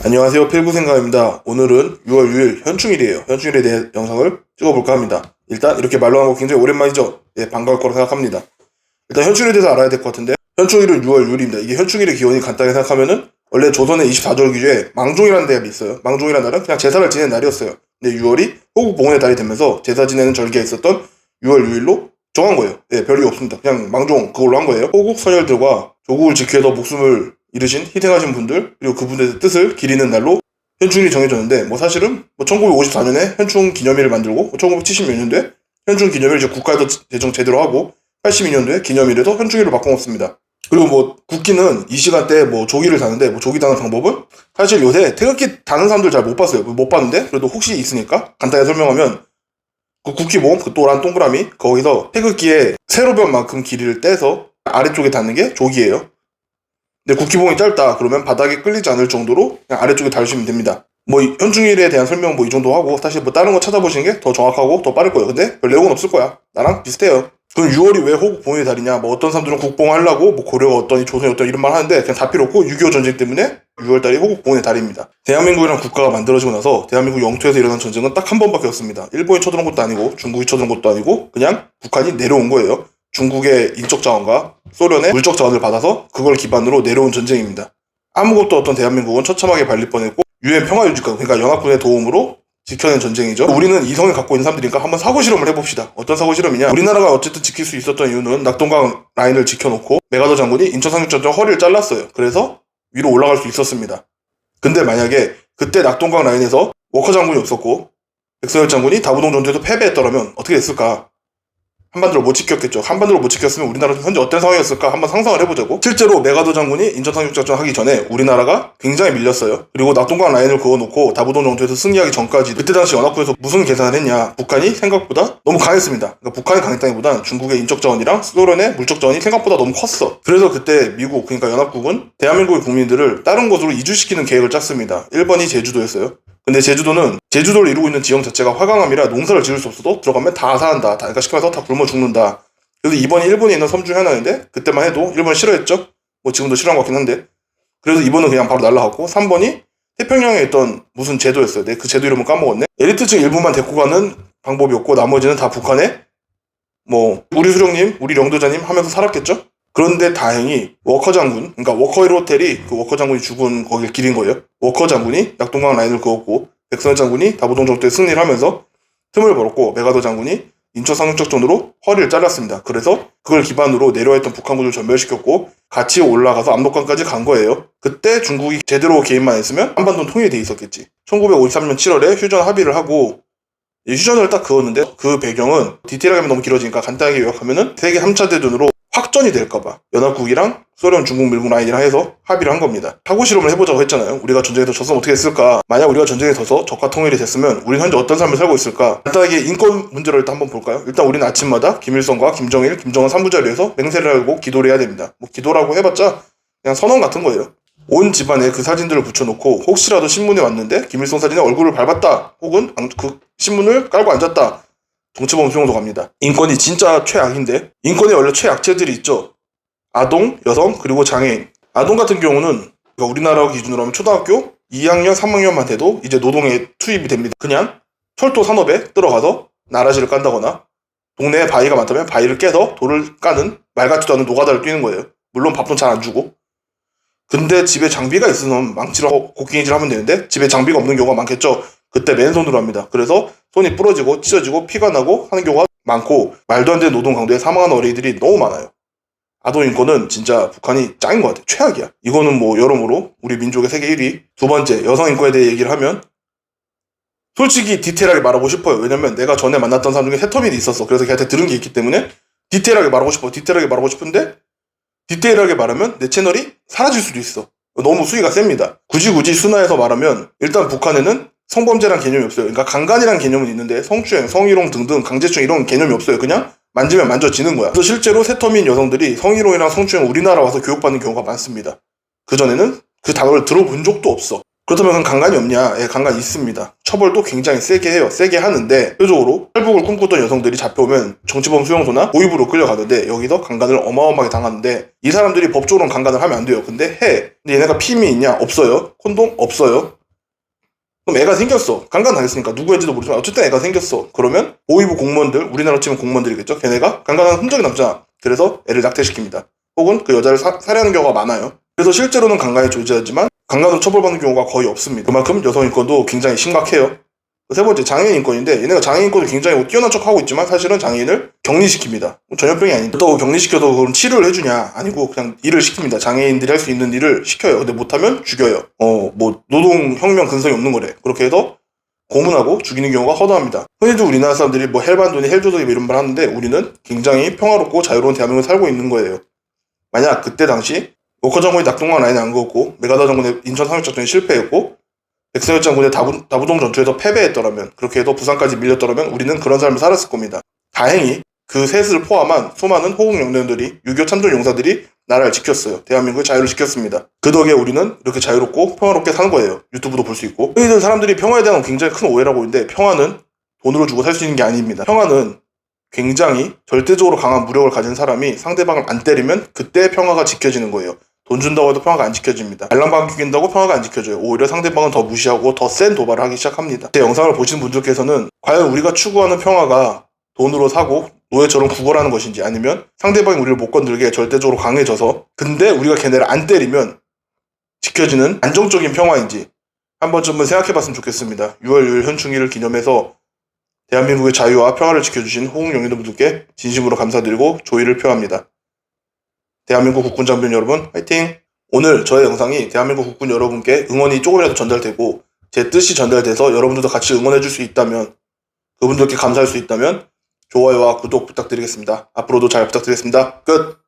안녕하세요, 필구생각입니다. 오늘은 6월 6일 현충일이에요. 현충일에 대해 영상을 찍어볼까 합니다. 일단 이렇게 말로 한 거 굉장히 오랜만이죠. 예, 반가울 거라 생각합니다. 일단 현충일에 대해서 알아야 될 것 같은데, 현충일은 6월 6일입니다. 이게 현충일의 기원이 간단히 생각하면은 원래 조선의 24절 기주에 망종이라는 달이 있어요. 망종이라는 날은 그냥 제사를 지내는 날이었어요. 근데 6월이 호국봉헌의 달이 되면서 제사 지내는 절기가 있었던 6월 6일로 정한 거예요. 예, 별이 없습니다. 그냥 망종 그걸로 한 거예요. 호국 선열들과 조국을 지키기 위해서 목숨을 잃으신 희생하신 분들, 그리고 그분들의 뜻을 기리는 날로 현충일이 정해졌는데, 사실은 1954년에 현충 기념일을 만들고 1970년도에 현충 기념일 이제 국가에서 제정 제대로 하고 82년도에 기념일에서 현충일로 바꿔놓습니다. 그리고 국기는 이 시간대에 조기를 다는데, 조기 다는 방법은 사실 요새 태극기 다는 사람들 잘 못 봤어요. 못 봤는데 그래도 혹시 있으니까 간단히 설명하면, 그 국기 모음, 그 노란 동그라미 거기서 태극기의 세로변만큼 길이를 떼서 아래쪽에 닿는 게 조기예요. 근데 국기봉이 짧다 그러면 바닥에 끌리지 않을 정도로 그냥 아래쪽에 달으시면 됩니다. 현충일에 대한 설명 이 정도 하고, 사실 다른 거 찾아보시는 게 더 정확하고 더 빠를 거예요. 근데 별 내용은 없을 거야. 나랑 비슷해요. 그럼 6월이 왜 호국봉헌의 달이냐? 어떤 사람들은 국봉하려고 고려가 어떠니 조선이 어떠니 이런 말 하는데, 그냥 다 필요 없고 6.25 전쟁 때문에 6월달이 호국봉헌의 달입니다. 대한민국이라는 국가가 만들어지고 나서 대한민국 영토에서 일어난 전쟁은 딱 한 번밖에 없습니다. 일본이 쳐들어온 것도 아니고 중국이 쳐들어온 것도 아니고 그냥 북한이 내려온 거예요. 중국의 인적 자원과 소련의 물적 자원을 받아서 그걸 기반으로 내려온 전쟁입니다. 아무것도 없던 대한민국은 처참하게 발릴 뻔했고, 유엔 평화유지권, 그러니까 연합군의 도움으로 지켜낸 전쟁이죠. 우리는 이성을 갖고 있는 사람들이니까 한번 사고 실험을 해봅시다. 어떤 사고 실험이냐? 우리나라가 어쨌든 지킬 수 있었던 이유는 낙동강 라인을 지켜놓고 메가더 장군이 인천 상륙작전 허리를 잘랐어요. 그래서 위로 올라갈 수 있었습니다. 근데 만약에 그때 낙동강 라인에서 워커 장군이 없었고 백서열 장군이 다부동 전투에서 패배했더라면 어떻게 됐을까? 한반도를 못 지켰겠죠. 한반도를 못 지켰으면 우리나라는 현재 어떤 상황이었을까 한번 상상을 해보자고. 실제로 메가더 장군이 인천 상륙작전 하기 전에 우리나라가 굉장히 밀렸어요. 그리고 낙동강 라인을 그어놓고 다부동 전투에서 승리하기 전까지 그때 당시 연합군에서 무슨 계산을 했냐? 북한이 생각보다 너무 강했습니다. 그러니까 북한이 강했다기보단 중국의 인적 자원이랑 소련의 물적 자원이 생각보다 너무 컸어. 그래서 그때 미국, 그러니까 연합국은 대한민국의 국민들을 다른 곳으로 이주시키는 계획을 짰습니다. 1번이 제주도였어요. 근데 제주도를 이루고 있는 지형 자체가 화강암이라 농사를 지을 수 없어도 들어가면 다 아사한다. 그러니까 쉽게 말해서 다 굶어 죽는다. 그래서 2번이 일본에 있는 섬 중에 하나인데, 그때만 해도 일본이 싫어했죠. 지금도 싫어한 것 같긴 한데. 그래서 2번은 그냥 바로 날라갔고, 3번이 태평양에 있던 무슨 제도였어요. 그 제도 이름은 까먹었네. 엘리트층 일부만 데리고 가는 방법이었고, 나머지는 다 북한에 우리 수령님, 우리 영도자님 하면서 살았겠죠. 그런데 다행히 워커 장군, 그러니까 워커 1 호텔이 그 워커 장군이 죽은 거길 기린 거예요. 워커 장군이 낙동강 라인을 그었고, 백선열 장군이 다부동 전투에 승리를 하면서 틈을 벌었고, 메가더 장군이 인천 상륙작전으로 허리를 잘랐습니다. 그래서 그걸 기반으로 내려와있던 북한군을 전멸시켰고 같이 올라가서 압록강까지 간 거예요. 그때 중국이 제대로 개입만 했으면 한반도는 통일이 돼 있었겠지. 1953년 7월에 휴전 합의를 하고 휴전을 딱 그었는데, 그 배경은 디테일하게 너무 길어지니까 간단하게 요약하면은 세계 3차 대전으로 확전이 될까봐 연합국이랑 소련, 중국, 미국 라인이랑 해서 합의를 한 겁니다. 사고 실험을 해보자고 했잖아요. 우리가 전쟁에서 졌으면 어떻게 했을까? 만약 우리가 전쟁에 져서 적과 통일이 됐으면 우리는 현재 어떤 삶을 살고 있을까? 간단하게 인권 문제를 일단 한번 볼까요? 일단 우리는 아침마다 김일성과 김정일, 김정은 3부자리에서 맹세를 하고 기도를 해야 됩니다. 기도라고 해봤자 그냥 선언 같은 거예요. 온 집안에 그 사진들을 붙여놓고 혹시라도 신문에 왔는데 김일성 사진에 얼굴을 밟았다, 혹은 그 신문을 깔고 앉았다, 정치범 수용소 갑니다. 인권이 진짜 최악인데, 인권에 원래 최약체들이 있죠. 아동, 여성, 그리고 장애인. 아동 같은 경우는 우리나라 기준으로 하면 초등학교 2학년, 3학년만 돼도 이제 노동에 투입이 됩니다. 그냥 철도 산업에 들어가서 나라시를 깐다거나, 동네에 바위가 많다면 바위를 깨서 돌을 까는 말 같지도 않은 노가다를 뛰는 거예요. 물론 밥도 잘 안 주고. 근데 집에 장비가 있으면 망치로 곡괭이질 하면 되는데, 집에 장비가 없는 경우가 많겠죠. 그때 맨손으로 합니다. 그래서 손이 부러지고 찢어지고 피가 나고 하는 경우가 많고, 말도 안 되는 노동 강도에 사망하는 어린이들이 너무 많아요. 아동 인권은 진짜 북한이 짱인 것 같아요. 최악이야. 이거는 여러모로 우리 민족의 세계 1위. 두 번째, 여성 인권에 대해 얘기를 하면 솔직히 디테일하게 말하고 싶어요. 왜냐면 내가 전에 만났던 사람 중에 새터민이 있었어. 그래서 걔한테 들은 게 있기 때문에 디테일하게 말하고 싶어. 디테일하게 말하고 싶은데 디테일하게 말하면 내 채널이 사라질 수도 있어. 너무 수위가 셉니다. 굳이 순화해서 말하면, 일단 북한에는 성범죄란 개념이 없어요. 그러니까 강간이란 개념은 있는데 성추행, 성희롱 등등 강제추행 이런 개념이 없어요. 그냥 만지면 만져지는 거야. 그래서 실제로 새터민 여성들이 성희롱이랑 성추행 우리나라 와서 교육받는 경우가 많습니다. 그전에는 그 단어를 들어본 적도 없어. 그렇다면 그럼 강간이 없냐? 예, 강간이 있습니다. 처벌도 굉장히 세게 해요. 세게 하는데 대표적으로 탈북을 꿈꾸던 여성들이 잡혀오면 정치범 수용소나 고입으로 끌려가는데, 여기서 강간을 어마어마하게 당하는데, 이 사람들이 법적으로는 강간을 하면 안 돼요. 근데 해. 근데 얘네가 피임이 있냐? 없어요. 콘돔? 없어요. 그럼 애가 생겼어. 강간당했으니까 누구인지도 모르지만 어쨌든 애가 생겼어. 그러면 보위부 공무원들, 우리나라 치면 공무원들이겠죠. 걔네가 강간한 흔적이 남잖아. 그래서 애를 낙태시킵니다. 혹은 그 여자를 살해하는 경우가 많아요. 그래서 실제로는 강간이 존재하지만 강간으로 처벌받는 경우가 거의 없습니다. 그만큼 여성 인권도 굉장히 심각해요. 세 번째, 장애인 인권인데 얘네가 장애인 인권을 굉장히 뛰어난 척하고 있지만 사실은 장애인을 격리시킵니다. 전염병이 아닌데 그렇다고 격리시켜도 그럼 치료를 해주냐? 아니고 그냥 일을 시킵니다. 장애인들이 할 수 있는 일을 시켜요. 근데 못하면 죽여요. 뭐 노동혁명 근성이 없는 거래. 그렇게 해서 고문하고 죽이는 경우가 허다합니다. 흔히도 우리나라 사람들이 뭐 헬반도니 헬조선이 이런 말 하는데 우리는 굉장히 평화롭고 자유로운 대한민국을 살고 있는 거예요. 만약 그때 당시 워커 장군이 낙동강 라인에 안 그었고 메가다 장군의 인천 상륙작전이 실패했고 백성열 장군의 다부동 전투에서 패배했더라면, 그렇게 해도 부산까지 밀렸더라면 우리는 그런 삶을 살았을 겁니다. 다행히 그 셋을 포함한 수많은 호국영령들이 6.25 참전 용사들이 나라를 지켰어요. 대한민국의 자유를 지켰습니다. 그 덕에 우리는 이렇게 자유롭고 평화롭게 사는 거예요. 유튜브도 볼 수 있고. 흔히들 사람들이 평화에 대한 굉장히 큰 오해라고 있는데 평화는 돈으로 주고 살 수 있는 게 아닙니다. 평화는 굉장히 절대적으로 강한 무력을 가진 사람이 상대방을 안 때리면 그때 평화가 지켜지는 거예요. 돈 준다고 해도 평화가 안 지켜집니다. 알람방 죽인다고 평화가 안 지켜져요. 오히려 상대방은 더 무시하고 더 센 도발을 하기 시작합니다. 제 영상을 보시는 분들께서는 과연 우리가 추구하는 평화가 돈으로 사고 노예처럼 구걸하는 것인지, 아니면 상대방이 우리를 못 건들게 절대적으로 강해져서 근데 우리가 걔네를 안 때리면 지켜지는 안정적인 평화인지 한 번쯤은 생각해봤으면 좋겠습니다. 6월 6일 현충일을 기념해서 대한민국의 자유와 평화를 지켜주신 호국영령들분들께 진심으로 감사드리고 조의를 표합니다. 대한민국 국군 장병 여러분, 화이팅! 오늘 저의 영상이 대한민국 국군 여러분께 응원이 조금이라도 전달되고 제 뜻이 전달돼서 여러분들도 같이 응원해줄 수 있다면, 그분들께 감사할 수 있다면 좋아요와 구독 부탁드리겠습니다. 앞으로도 잘 부탁드리겠습니다. 끝!